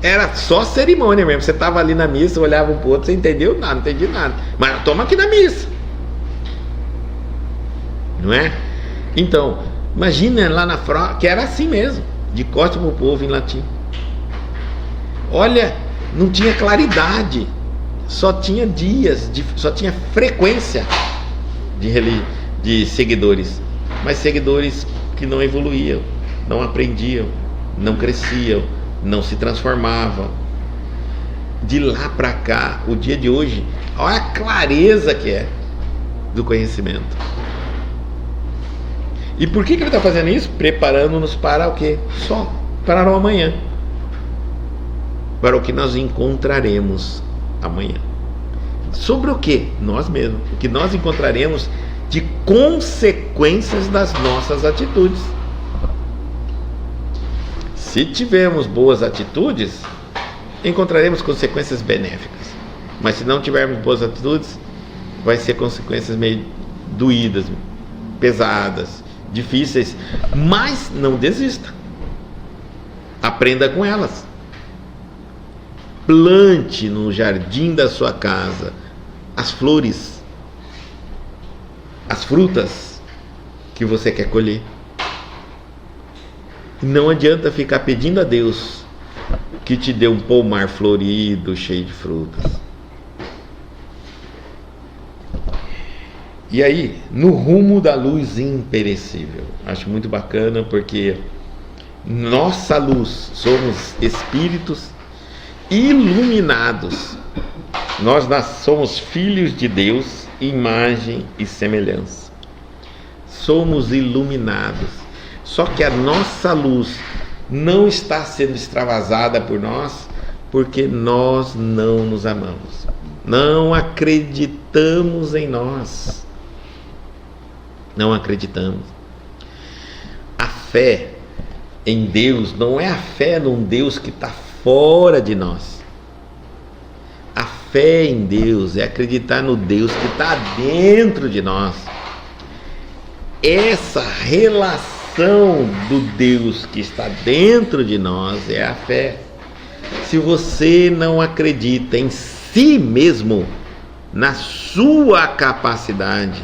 Era só cerimônia mesmo. Você estava ali na missa, olhava um para o outro, você entendeu nada, não entendi nada. Mas toma aqui na missa. Não é? Então, imagina lá na frente, que era assim mesmo, de costa para o povo em latim. Olha, não tinha claridade, só tinha dias, só tinha frequência de seguidores, mas seguidores que não evoluíam, não aprendiam, não cresciam, não se transformavam. De lá para cá, o dia de hoje, olha a clareza que é do conhecimento. E por que ele está fazendo isso? Preparando-nos para o quê? Só para o amanhã, para o que nós encontraremos amanhã. Sobre o que? Nós mesmos. O que nós encontraremos de consequências das nossas atitudes. Se tivermos boas atitudes, encontraremos consequências benéficas. Mas se não tivermos boas atitudes, vai ser consequências meio doídas, pesadas, difíceis. Mas não desista. Aprenda com elas. Plante no jardim da sua casa as flores, as frutas que você quer colher. Não adianta ficar pedindo a Deus que te dê um pomar florido, cheio de frutas. E aí, no rumo da luz imperecível. Acho muito bacana porque nossa luz, somos espíritos iluminados. Nós somos filhos de Deus, imagem e semelhança. Somos iluminados. Só que a nossa luz não está sendo extravasada por nós porque nós não nos amamos. Não acreditamos em nós. Não acreditamos. A fé em Deus não é a fé num Deus que está fora de nós. A fé em Deus é acreditar no Deus que está dentro de nós. Essa relação do Deus que está dentro de nós é a fé. Se você não acredita em si mesmo, na sua capacidade,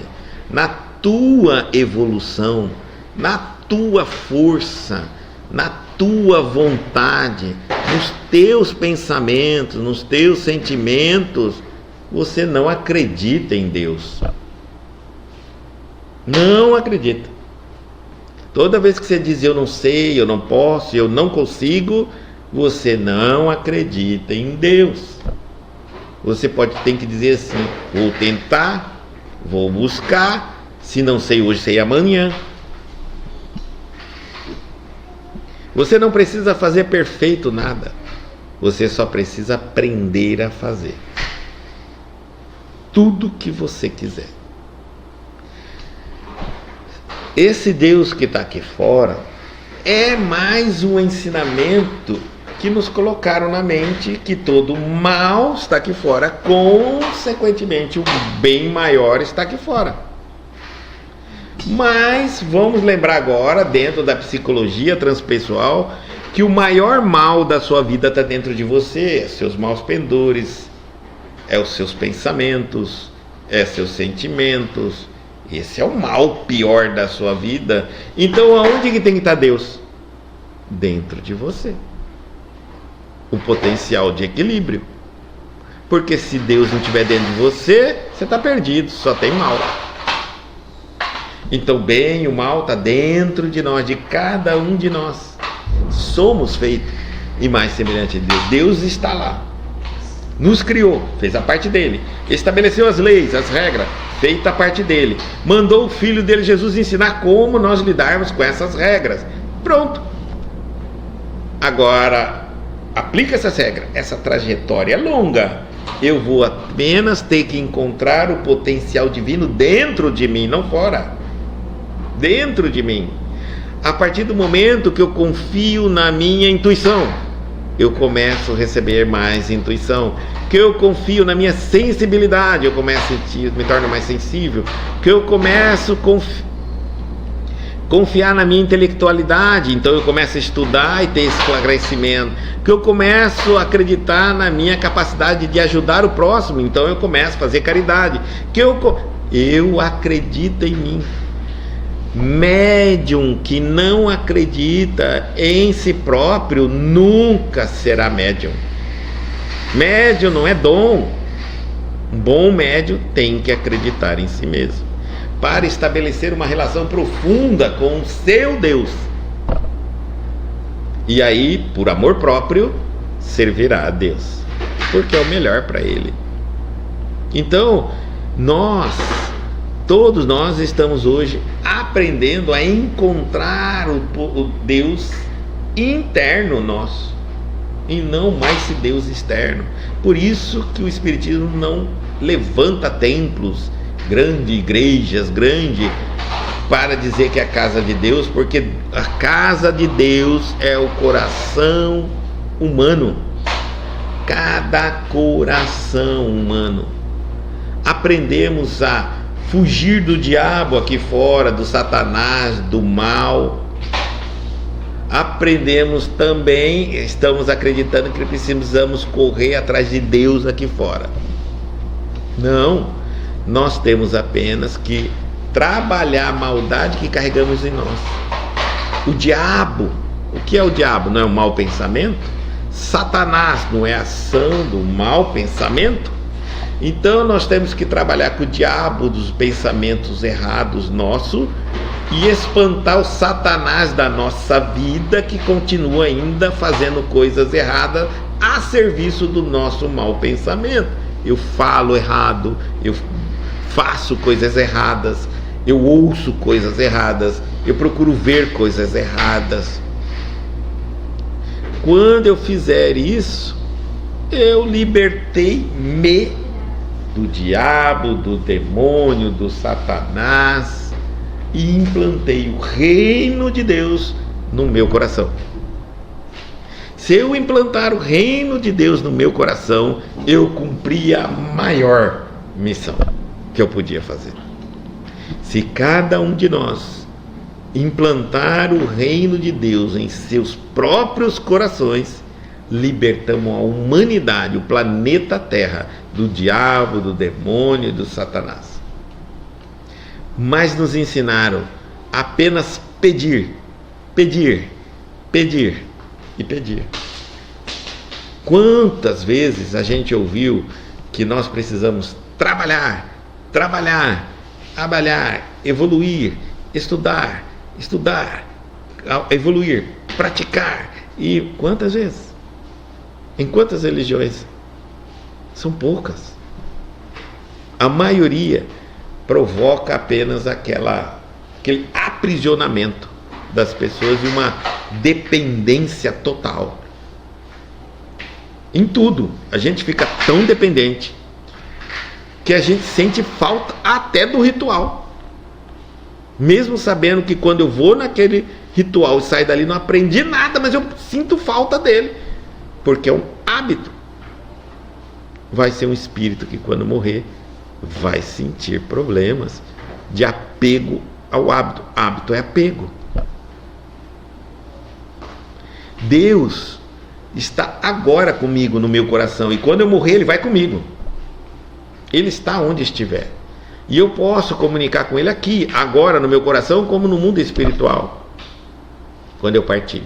na tua evolução, na tua força, na tua vontade, nos teus pensamentos, nos teus sentimentos, você não acredita em Deus. Não acredita. Toda vez que você diz eu não sei, eu não posso, eu não consigo, você não acredita em Deus. Você tem que dizer assim: vou tentar, vou buscar, se não sei hoje, sei amanhã. Você não precisa fazer perfeito nada. Você só precisa aprender a fazer tudo que você quiser. Esse Deus que está aqui fora é mais um ensinamento que nos colocaram na mente que todo mal está aqui fora, consequentemente o bem maior está aqui fora. Mas vamos lembrar agora, dentro da psicologia transpessoal, que o maior mal da sua vida está dentro de você, é seus maus pendores, é os seus pensamentos, é seus sentimentos. Esse é o mal pior da sua vida. Então aonde que tem que estar Deus? Dentro de você. O potencial de equilíbrio. Porque se Deus não estiver dentro de você, você está perdido, só tem mal. Então o bem e o mal está dentro de nós, de cada um de nós. Somos feitos imagem e semelhança de Deus. Deus está lá. nos criou, fez a parte dele, estabeleceu as leis, as regras, feita a parte dele, mandou o filho dele, Jesus, ensinar como nós lidarmos com essas regras. Pronto. Agora, aplica essas regras. Essa trajetória é longa. Eu vou apenas ter que encontrar o potencial divino dentro de mim, não fora. Dentro de mim. A partir do momento que eu confio na minha intuição, eu começo a receber mais intuição. Que eu confio na minha sensibilidade, eu começo a sentir, me torno mais sensível. Que eu começo a confiar na minha intelectualidade, então eu começo a estudar e ter esse esclarecimento. Que eu começo a acreditar na minha capacidade de ajudar o próximo, então eu começo a fazer caridade. Que eu acredito em mim. Médium que não acredita em si próprio nunca será médium. Médium não é dom. Um bom médium tem que acreditar em si mesmo para estabelecer uma relação profunda com o seu Deus. E aí, por amor próprio, servirá a Deus, porque é o melhor para ele. Então, todos nós estamos hoje aprendendo a encontrar o Deus interno nosso e não mais esse Deus externo. Por isso que o Espiritismo não levanta templos, grandes igrejas, para dizer que é a casa de Deus, porque a casa de Deus é o coração humano. Cada coração humano. Aprendemos a fugir do diabo aqui fora, do Satanás, do mal. Aprendemos também, estamos acreditando que precisamos correr atrás de Deus aqui fora. Não, nós temos apenas que trabalhar a maldade que carregamos em nós. O diabo, o que é o diabo? Não é o mau pensamento? Satanás não é a ação do mau pensamento? Então nós temos que trabalhar com o diabo dos pensamentos errados nossos e espantar o Satanás da nossa vida, que continua ainda fazendo coisas erradas a serviço do nosso mau pensamento. Eu falo errado, eu faço coisas erradas, eu ouço coisas erradas, eu procuro ver coisas erradas. Quando eu fizer isso, eu libertei-me do diabo, do demônio, do Satanás e implantei o reino de Deus no meu coração. Se eu implantar o reino de Deus no meu coração, eu cumpri a maior missão que eu podia fazer. Se cada um de nós implantar o reino de Deus em seus próprios corações, libertamos a humanidade, o planeta Terra, do diabo, do demônio e do Satanás. Mas nos ensinaram apenas pedir, pedir, pedir e pedir. Quantas vezes a gente ouviu que nós precisamos trabalhar, trabalhar, trabalhar, evoluir, estudar, evoluir, praticar. E quantas vezes? Em quantas religiões? São poucas. A maioria provoca apenas aquele aprisionamento das pessoas e uma dependência total. Em tudo, a gente fica tão dependente que a gente sente falta até do ritual. Mesmo sabendo que quando eu vou naquele ritual e saio dali não aprendi nada, mas eu sinto falta dele, porque é um hábito. Vai ser um espírito que quando morrer vai sentir problemas de apego ao hábito. Hábito é apego. Deus está agora comigo no meu coração, e quando eu morrer Ele vai comigo. Ele está onde estiver, e eu posso comunicar com Ele aqui, agora no meu coração, como no mundo espiritual, quando eu partir.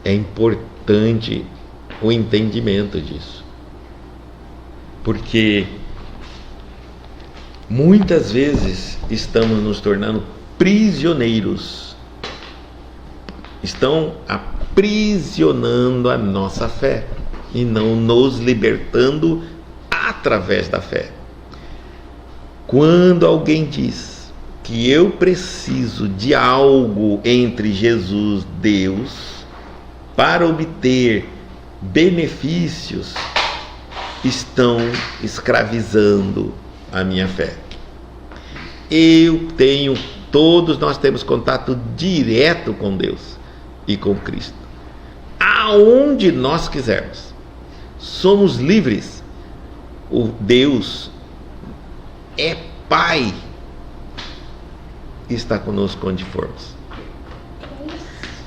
É importante o entendimento disso, porque muitas vezes estamos nos tornando prisioneiros. aprisionando a nossa fé e não nos libertando através da fé. Quando alguém diz que eu preciso de algo entre Jesus, Deus, para obter benefícios, estão escravizando a minha fé. Todos nós temos contato direto com Deus e com Cristo, aonde nós quisermos. Somos livres. O Deus é Pai e está conosco onde formos.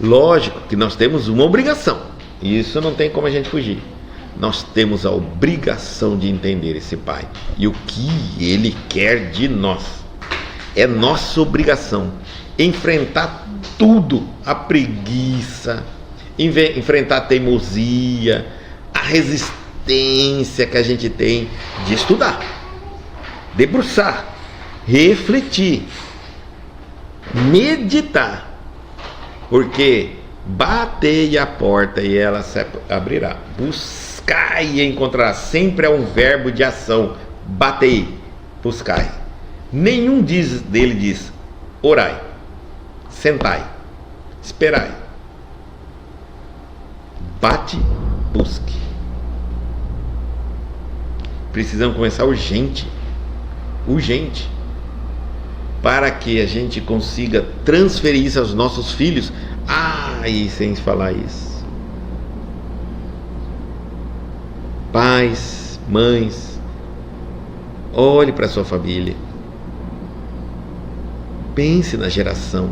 Lógico que nós temos uma obrigação, e isso não tem como a gente fugir. Nós temos a obrigação de entender esse Pai e o que Ele quer de nós. É nossa obrigação enfrentar tudo, a preguiça, enfrentar a teimosia, a resistência que a gente tem de estudar, debruçar, refletir, meditar, porque batei a porta e ela se abrirá, buscai e encontrará. Sempre é um verbo de ação. Batei, buscai. Nenhum dele diz orai, sentai, esperai. Bate, busque. Precisamos começar urgente, para que a gente consiga transferir isso aos nossos filhos. E sem falar isso, pais, mães, olhe para a sua família, pense na geração,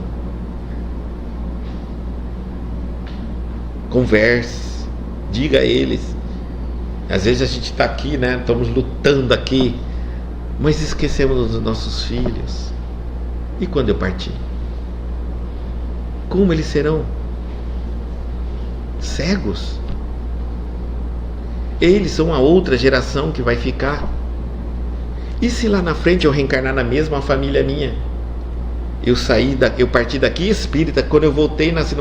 converse, diga a eles. Às vezes a gente está aqui, né? Estamos lutando aqui, mas esquecemos dos nossos filhos. E quando eu partir, como eles serão? Cegos. Eles são a outra geração que vai ficar. E se lá na frente eu reencarnar na mesma família minha? Eu parti daqui espírita, quando eu voltei, nasci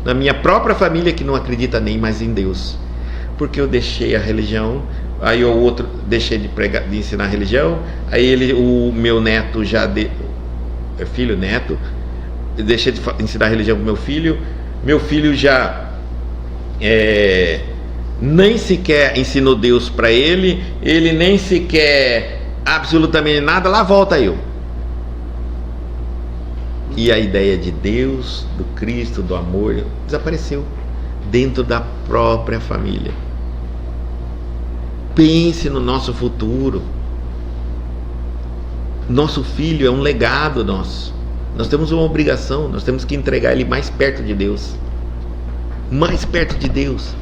na minha própria família que não acredita nem mais em Deus. Porque eu deixei a religião, aí o outro deixei de ensinar a religião, aí o meu neto filho neto, deixei de ensinar a religião para meu filho já nem sequer ensinou Deus para ele nem sequer absolutamente nada, lá volta eu. E a ideia de Deus, do Cristo, do amor, desapareceu dentro da própria família. Pense no nosso futuro. Nosso filho é um legado nosso. Nós temos uma obrigação, nós temos que entregar ele mais perto de Deus. Mais perto de Deus.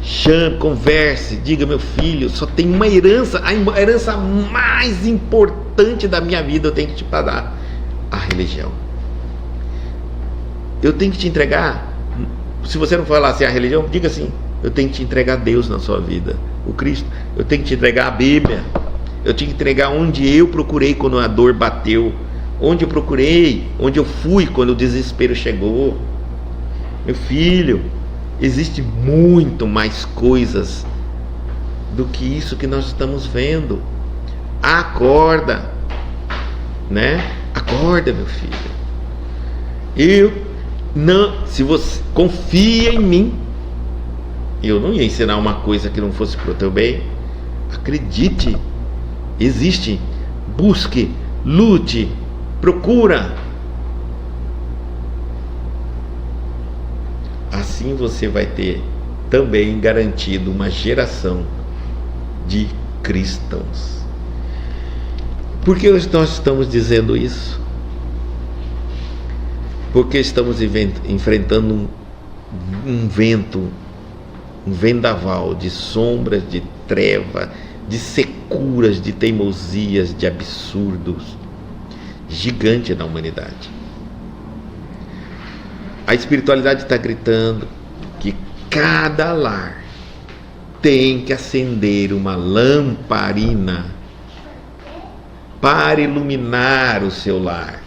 Chame, converse, diga: meu filho, só tem uma herança, a herança mais importante da minha vida eu tenho que te dar: a religião. Eu tenho que te entregar. Se você não falar assim a religião, diga assim: eu tenho que te entregar Deus na sua vida, o Cristo. Eu tenho que te entregar a Bíblia. Eu tenho que entregar onde eu procurei quando a dor bateu, onde eu procurei, onde eu fui quando o desespero chegou. Meu filho, existe muito mais coisas do que isso que nós estamos vendo. Acorda, né? Acorda, meu filho. Se você confia em mim, eu não ia ensinar uma coisa que não fosse para o teu bem. Acredite, existe. Busque, lute, procura. Assim você vai ter também garantido uma geração de cristãos. Por que nós estamos dizendo isso? Porque estamos enfrentando um vento, um vendaval de sombras, de treva, de securas, de teimosias, de absurdos gigante na humanidade. A espiritualidade está gritando que cada lar tem que acender uma lamparina para iluminar o seu lar.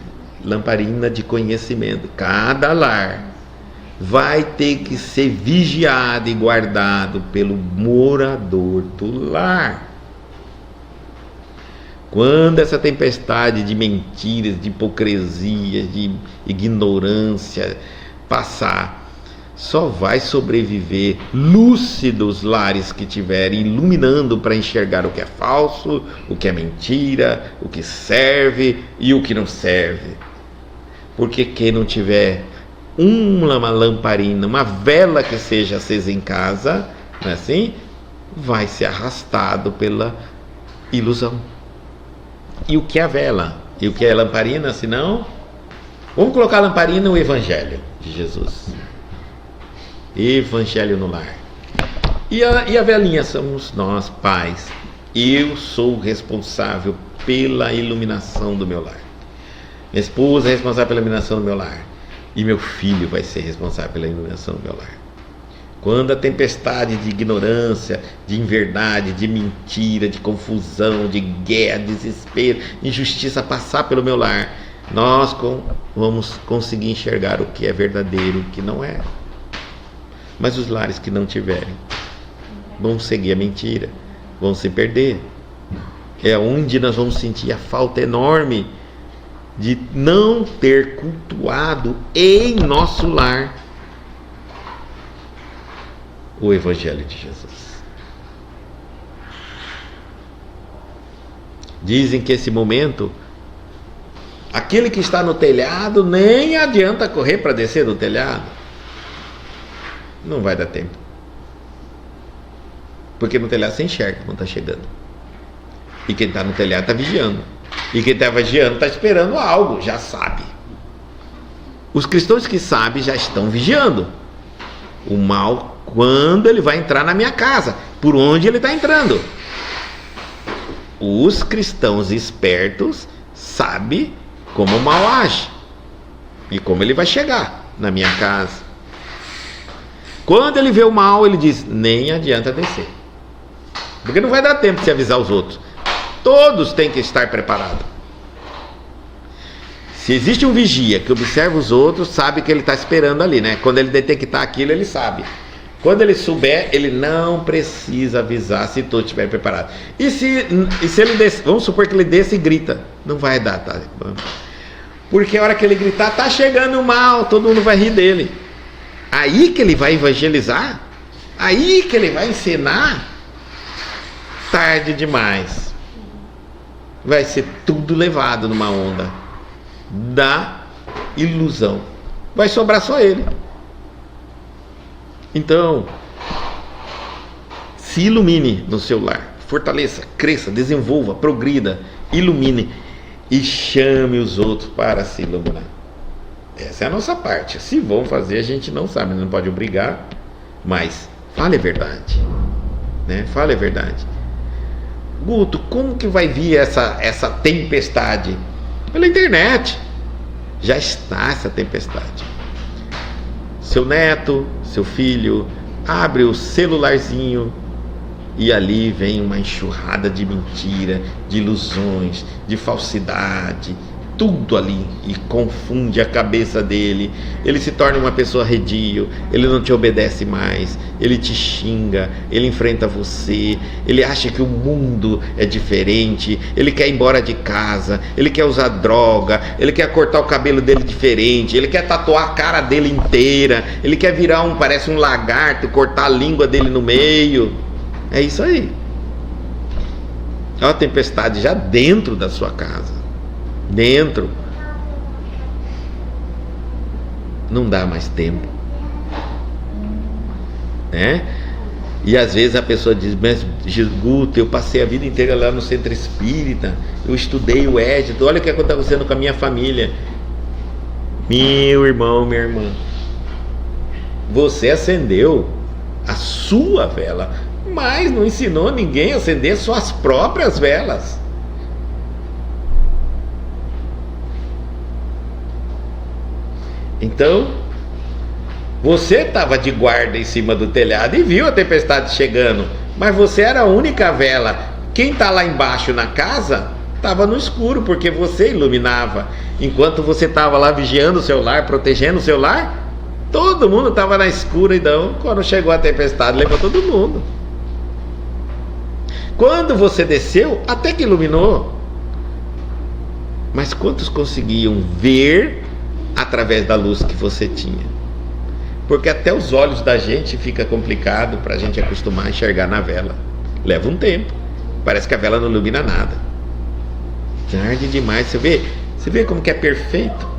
Lamparina de conhecimento. Cada lar vai ter que ser vigiado e guardado pelo morador do lar. Quando essa tempestade de mentiras, de hipocrisia, de ignorância passar, só vai sobreviver lúcidos lares que tiverem iluminando para enxergar o que é falso, o que é mentira, o que serve e o que não serve. Porque quem não tiver uma lamparina, uma vela que seja acesa em casa, não é assim? Vai ser arrastado pela ilusão. E o que é a vela? E o que é a lamparina, senão? Vamos colocar a lamparina no Evangelho de Jesus. Evangelho no lar. E a velinha somos nós, pais. Eu sou responsável pela iluminação do meu lar. Minha esposa é responsável pela iluminação do meu lar. E meu filho vai ser responsável pela iluminação do meu lar. Quando a tempestade de ignorância, de inverdade, de mentira, de confusão, de guerra, desespero, injustiça passar pelo meu lar, nós vamos conseguir enxergar o que é verdadeiro e o que não é. Mas os lares que não tiverem vão seguir a mentira, vão se perder. É onde nós vamos sentir a falta enorme de não ter cultuado em nosso lar o Evangelho de Jesus. Dizem que esse momento, aquele que está no telhado nem adianta correr para descer do telhado. Não vai dar tempo. Porque no telhado você enxerga quando está chegando. E quem está no telhado está vigiando. E quem está vigiando está esperando algo, já sabe. Os cristãos que sabem já estão vigiando o mal quando ele vai entrar na minha casa, por onde ele está entrando. Os cristãos espertos sabem como o mal age e como ele vai chegar na minha casa. Quando ele vê o mal, ele diz: nem adianta descer, porque não vai dar tempo de se avisar os outros. Todos têm que estar preparados. Se existe um vigia que observa os outros, sabe que ele está esperando ali, né? Quando ele detectar aquilo, ele sabe. Quando ele souber, ele não precisa avisar se todos estiverem preparados. E se ele desce, vamos supor que ele desce e grita, não vai dar, tá? Porque a hora que ele gritar, tá chegando o mal, todo mundo vai rir dele. Aí que ele vai evangelizar, aí que ele vai ensinar, tarde demais. Vai ser tudo levado numa onda da ilusão. Vai sobrar só ele. Então, se ilumine no seu lar, fortaleça, cresça, desenvolva, progrida, ilumine e chame os outros para se iluminar. Essa é a nossa parte. Se vão fazer, a gente não sabe, não pode obrigar, mas fale a verdade, né? Fale a verdade. Guto, como que vai vir essa tempestade? Pela internet. Já está essa tempestade. Seu neto, seu filho, abre o celularzinho e ali vem uma enxurrada de mentira, de ilusões, de falsidade, tudo ali, e confunde a cabeça dele. Ele se torna uma pessoa arredio, ele não te obedece mais, ele te xinga, ele enfrenta você, ele acha que o mundo é diferente, ele quer ir embora de casa, ele quer usar droga, ele quer cortar o cabelo dele diferente, ele quer tatuar a cara dele inteira, ele quer virar parece um lagarto, cortar a língua dele no meio. É isso aí. É uma tempestade já dentro da sua casa. Dentro. Não dá mais tempo, né? E às vezes a pessoa diz: mas Guto, eu passei a vida inteira lá no centro espírita, eu estudei o édito, olha o que está acontecendo com a minha família. Meu irmão, minha irmã, você acendeu a sua vela, mas não ensinou ninguém a acender suas próprias velas. Então, você estava de guarda em cima do telhado e viu a tempestade chegando, mas você era a única vela. Quem está lá embaixo na casa estava no escuro, porque você iluminava. Enquanto você estava lá vigiando o seu lar, protegendo o seu lar, Todo mundo estava na escuridão. Quando chegou a tempestade, levou todo mundo. Quando você desceu, até que iluminou. Mas quantos conseguiam ver através da luz que você tinha? Porque até os olhos da gente fica complicado para a gente acostumar a enxergar na vela. Leva um tempo. Parece que a vela não ilumina nada. Tarde demais. Você vê como que é perfeito?